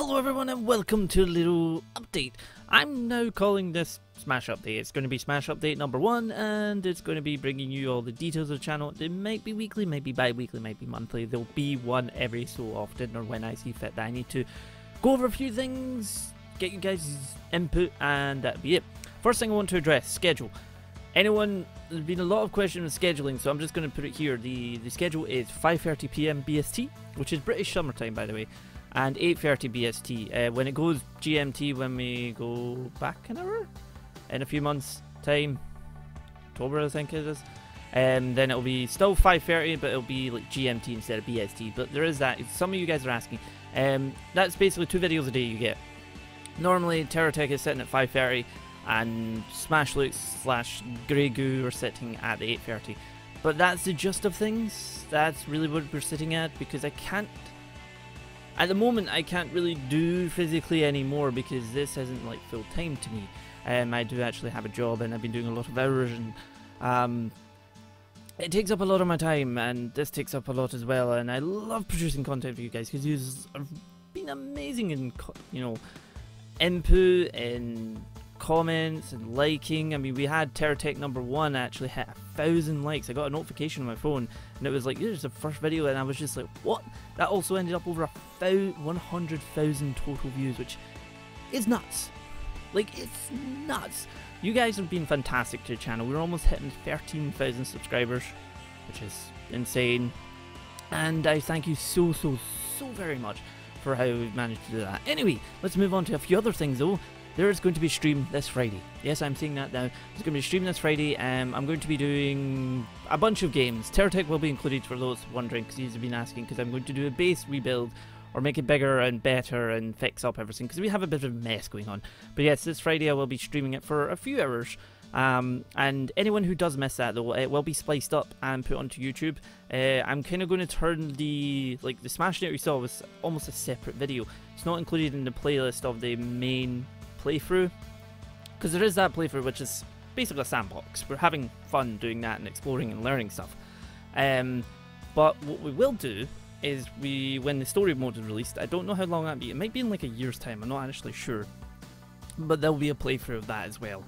Hello everyone and welcome to a little update. I'm now calling this Smash Update. It's going to be Smash Update number 1 and it's going to be bringing you all the details of the channel. It might be weekly, might be bi-weekly, might be monthly. There'll be one every so often or when I see fit that I need to go over a few things, get you guys' input, and that'll be it. First thing I want to address, schedule. There's been a lot of questions on scheduling, so I'm just going to put it here. The schedule is 5:30 PM BST, which is British summertime by the way, and 8:30 BST. When it goes GMT, when we go back an hour in a few months time, October I think it is, then it'll be still 5:30, but it'll be like GMT instead of BST. But there is that. Some of you guys are asking. That's basically 2 videos a day you get. Normally TerraTech is sitting at 5:30 and SmashLux / Grey Goo are sitting at the 8:30. But that's the gist of things. That's really what we're sitting at, because I can't, at the moment I can't really do physically anymore because this isn't like full time to me. I do actually have a job and I've been doing a lot of hours, and it takes up a lot of my time, and this takes up a lot as well. And I love producing content for you guys because you have been amazing in, you know, input and comments and liking. I mean, we had TerraTech number 1 actually hit 1,000 likes. I got a notification on my phone and it was like, here's the first video, and I was just like, what? That also ended up over 100,000 total views, which is nuts. Like, it's nuts. You guys have been fantastic to the channel. We're almost hitting 13,000 subscribers, which is insane, and I thank you so very much for how we've managed to do that. Anyway, let's move on to a few other things though. There is going to be a stream this Friday. Yes, I'm saying that now. There's going to be a stream this Friday. I'm going to be doing a bunch of games. TerraTech will be included for those wondering, because you've been asking, because I'm going to do a base rebuild, or make it bigger and better and fix up everything, because we have a bit of a mess going on. But yes, this Friday I will be streaming it for a few hours. And anyone who does miss that though, it will be spliced up and put onto YouTube. I'm kind of going to turn the Smash that you saw was almost a separate video. It's not included in the playlist of the main playthrough, because there is that playthrough which is basically a sandbox. We're having fun doing that and exploring and learning stuff. But what we will do is, when the story mode is released, I don't know how long that'll be. It might be in like a year's time, I'm not actually sure, but there'll be a playthrough of that as well.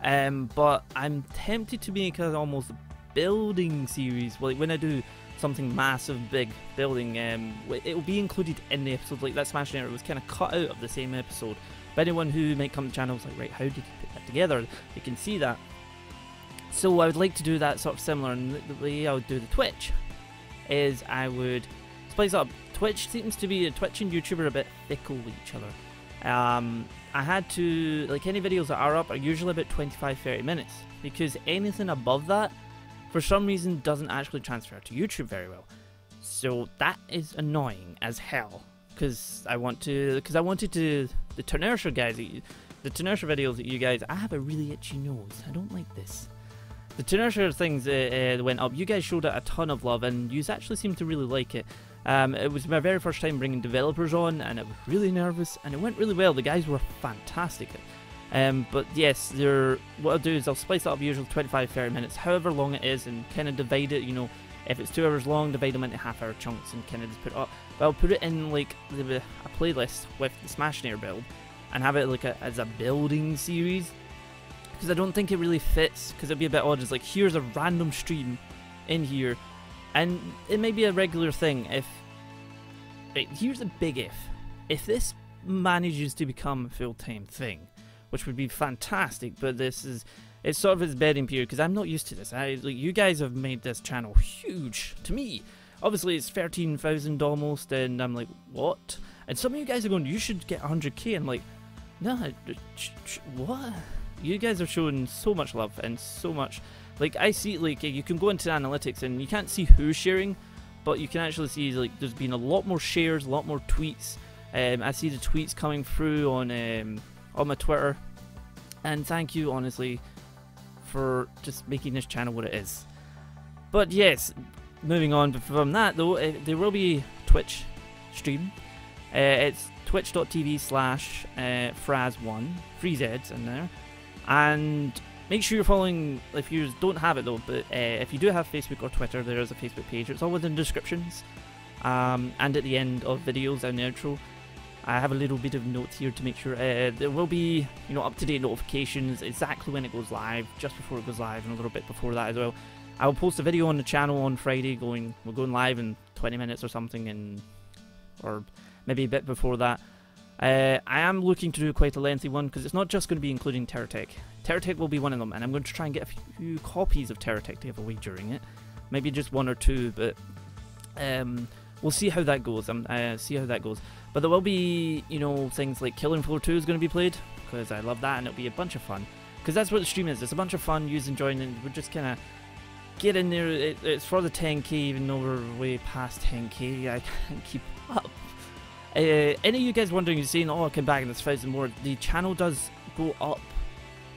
But I'm tempted to make an almost building series. Like when I do something massive, big building, it will be included in the episode. Like that Smash Network was kind of cut out of the same episode. But anyone who might come to the channel is like, right, how did you put that together? You can see that. So I would like to do that sort of similar, and the way I would do the Twitch is I would splice up. Twitch seems to be, Twitch and YouTube are a bit fickle with each other. I had to, like, any videos that are up are usually about 25-30 minutes, because anything above that for some reason doesn't actually transfer to YouTube very well. So that is annoying as hell, because I wanted to, the Tenertia guys, the Tenertia videos that you guys, I have a really itchy nose, I don't like this. The Tenertia things went up, you guys showed it a ton of love, and you actually seemed to really like it. It was my very first time bringing developers on, and I was really nervous, and it went really well. The guys were fantastic. But yes, what I'll do is I'll splice it up usually 25-30 minutes, however long it is, and kind of divide it, you know, if it's 2 hours long, divide them into half-hour chunks and kind of just put it up. But I'll put it in like a playlist with the Smash Nair build, and have it like as a building series, because I don't think it really fits, because it'd be a bit odd. It's like, here's a random stream in here, and it may be a regular thing if, right, here's a big if this manages to become a full-time thing, which would be fantastic, but it's sort of its bedding period, because I'm not used to this. Like, you guys have made this channel huge to me. Obviously it's 13,000 almost, and I'm like, what? And some of you guys are going, you should get 100k. I'm like, no, what? You guys are showing so much love and so much, like, I see, like, you can go into analytics and you can't see who's sharing, but you can actually see, like, there's been a lot more shares, a lot more tweets. I see the tweets coming through on my Twitter, and thank you honestly for just making this channel what it is. But yes, moving on from that though, there will be Twitch stream. It's twitch.tv/Fraz1, 3 Z's in there, and make sure you're following, if you don't have it though, but if you do have Facebook or Twitter, there is a Facebook page. It's all within the descriptions, and at the end of videos and the outro. I have a little bit of notes here to make sure there will be, you know, up-to-date notifications exactly when it goes live, just before it goes live, and a little bit before that as well. I will post a video on the channel on Friday we're going live in 20 minutes or something, or maybe a bit before that. I am looking to do quite a lengthy one because it's not just going to be including TerraTech. TerraTech will be one of them, and I'm going to try and get a few copies of TerraTech to give away during it. Maybe just 1 or 2, but we'll see how that goes. But there will be, you know, things like Killing Floor 2 is going to be played, because I love that, and it'll be a bunch of fun. Because that's what the stream is. It's a bunch of fun, using, joining. We're just kind of get in there. It's for the 10k, even though we're way past 10k. I can't keep up. Any of you guys wondering, you're saying, oh, I come back and there's 1,000 more. The channel does go up.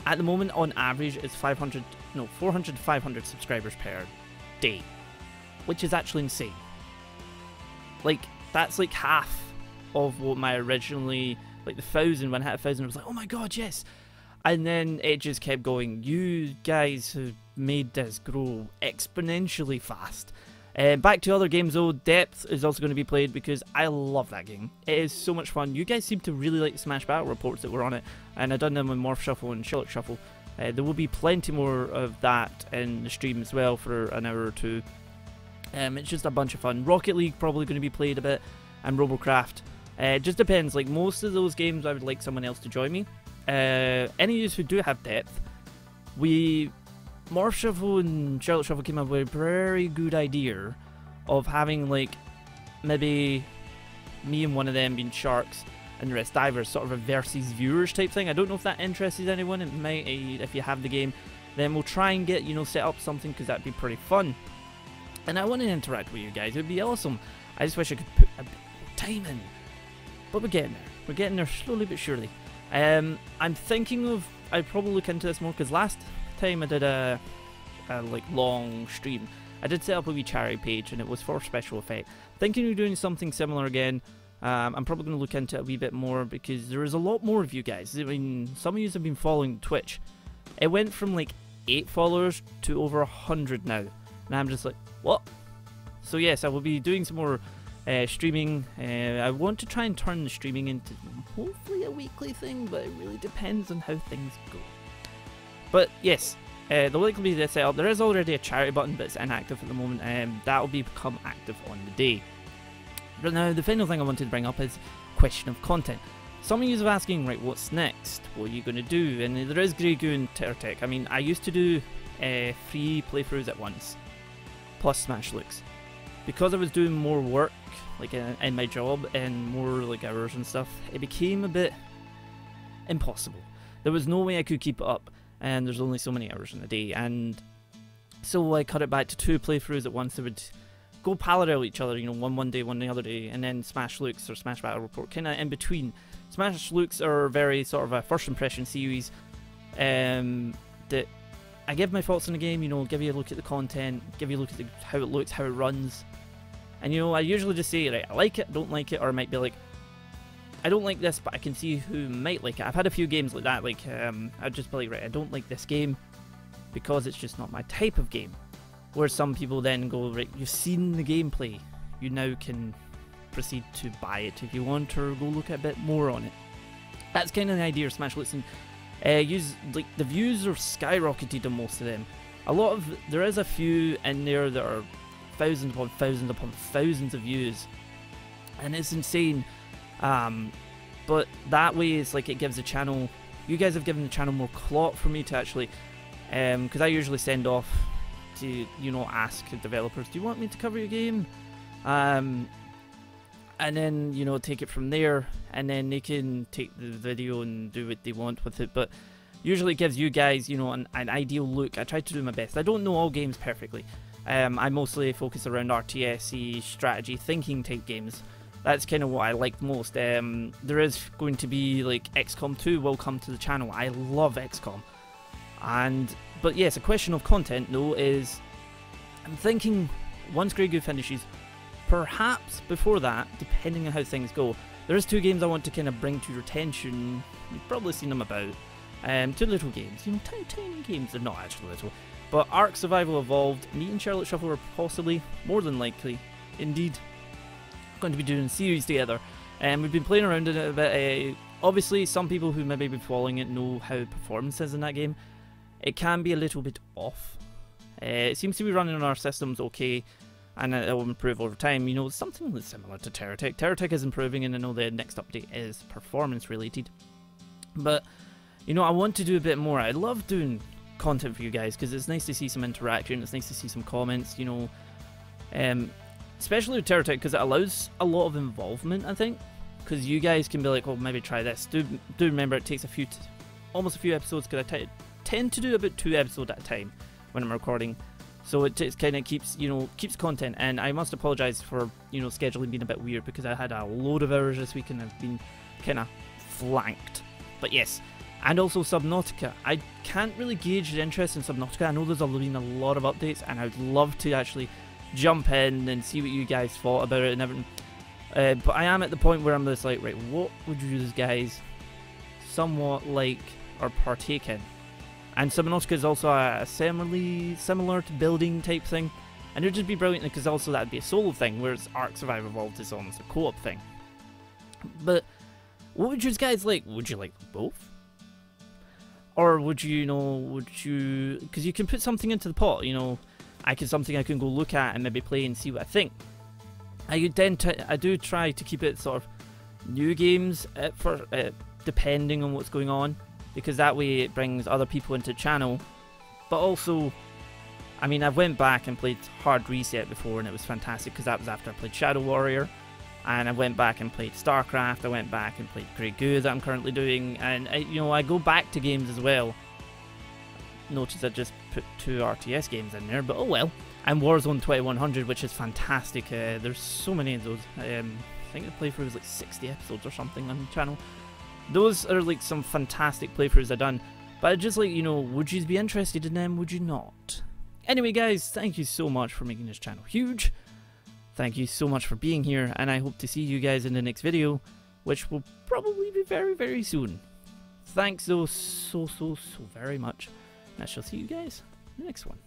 At the moment, on average, it's 400 to 500 subscribers per day, which is actually insane. Like, that's like half of what my originally, like the 1,000, when I hit 1,000, I was like, oh my god, yes. And then it just kept going. You guys have made this grow exponentially fast. Back to other games though, Depth is also going to be played because I love that game. It is so much fun. You guys seem to really like the Smash Battle reports that were on it, and I've done them with Morph Shuffle and Shilluk Shuffle. There will be plenty more of that in the stream as well for an hour or 2. It's just a bunch of fun. Rocket League probably going to be played a bit, and Robocraft. It just depends. Like most of those games, I would like someone else to join me. Any of you who do have Depth, Morph Shuffle and Shilluk Shuffle came up with a very good idea of having, like, maybe me and one of them being sharks and the rest divers, sort of a versus viewers type thing. I don't know if that interests anyone. It might, if you have the game. Then we'll try and get, you know, set up something, because that'd be pretty fun. And I want to interact with you guys. It would be awesome. I just wish I could put a bit more time in. But we're getting there. We're getting there slowly but surely. I'm thinking of, I'd probably look into this more, because last time I did a like long stream, I did set up a wee charity page, and it was for special effect. Thinking of doing something similar again. I'm probably going to look into it a wee bit more, because there is a lot more of you guys. I mean, some of you have been following Twitch. It went from like 8 followers to over 100 now, and I'm just like, what? So yes, I will be doing some more streaming. I want to try and turn the streaming into hopefully a weekly thing, but it really depends on how things go. But yes, there will likely be this setup. There is already a charity button, but it's inactive at the moment, and that will become active on the day. But now, the final thing I wanted to bring up is question of content. Some of you are asking, right, what's next? What are you going to do? And there is Grey Goo and TerraTech. I mean, I used to do 3 playthroughs at once, plus Smash Looks. Because I was doing more work, like in my job, and more like hours and stuff, it became a bit impossible. There was no way I could keep it up, and there's only so many hours in a day, and so I cut it back to 2 playthroughs at once. They would go parallel each other, you know, one day, one the other day, and then Smash Looks or Smash Battle Report kind of in between. Smash Looks are very sort of a first impression series that I give my thoughts on the game, you know, give you a look at the content, give you a look at how it looks, how it runs, and you know, I usually just say, right, I like it, don't like it, or I might be like, I don't like this, but I can see who might like it. I've had a few games like that, like, I'd just be like, right, I don't like this game because it's just not my type of game. Where some people then go, right, you've seen the gameplay, you now can proceed to buy it if you want, or go look at a bit more on it. That's kind of the idea of Smash Listen. Like, the views are skyrocketed on most of them. There is a few in there that are thousands upon thousands upon thousands of views, and it's insane. But that way, it's like it gives the channel, you guys have given the channel more clout for me to actually, because I usually send off to, you know, ask developers, do you want me to cover your game? And then, you know, take it from there, and then they can take the video and do what they want with it. But usually it gives you guys, you know, an ideal look. I try to do my best. I don't know all games perfectly. I mostly focus around RTS-y, strategy, thinking type games. That's kind of what I like most. There is going to be, like, XCOM 2 will come to the channel. I love XCOM. But yes, a question of content, though, is I'm thinking once Grey Goo finishes, perhaps before that, depending on how things go, there's 2 games I want to kind of bring to your attention. You've probably seen them about. 2 little games, you know, tiny games. They're not actually little. But Ark Survival Evolved, me and Shilluk Shuffle are possibly, more than likely, indeed, going to be doing a series together. And we've been playing around in it a bit. Obviously, some people who maybe been following it know how performance is in that game. It can be a little bit off. It seems to be running on our systems okay, and it will improve over time. You know, something that's similar to TerraTech. TerraTech is improving, and I know the next update is performance related. But, you know, I want to do a bit more. I love doing content for you guys, because it's nice to see some interaction, it's nice to see some comments, you know. Especially with TerraTech, because it allows a lot of involvement, I think. Because you guys can be like, oh, maybe try this. Do remember it takes almost a few episodes, because I tend to do about 2 episodes at a time when I'm recording. So it just kind of keeps content, and I must apologise for, you know, scheduling being a bit weird, because I had a load of hours this week and I've been kind of flanked. But yes, and also Subnautica. I can't really gauge the interest in Subnautica. I know there's been a lot of updates, and I'd love to actually jump in and see what you guys thought about it and everything. But I am at the point where I'm just like, right, what would you guys somewhat like or partake in? And Subnautica is also a similar to building type thing, and it would just be brilliant because also that'd be a solo thing, whereas Ark Survive Evolved is almost a co-op thing. But what would you guys like? Would you like both? Or would you because you can put something into the pot, you know, something I can go look at and maybe play and see what I think. I do try to keep it sort of new games depending on what's going on, because that way it brings other people into the channel. But also, I mean, I've went back and played Hard Reset before, and it was fantastic because that was after I played Shadow Warrior. And I went back and played StarCraft, I went back and played Grey Goo that I'm currently doing, and you know, I go back to games as well. Notice I just put 2 RTS games in there, but oh well. And Warzone 2100, which is fantastic. There's so many of those. I think the playthrough was like 60 episodes or something on the channel. Those are like some fantastic playthroughs I've done. But I just like, you know, would you be interested in them, would you not? Anyway guys, thank you so much for making this channel huge. Thank you so much for being here, and I hope to see you guys in the next video, which will probably be very, very soon. Thanks though so very much, and I shall see you guys in the next one.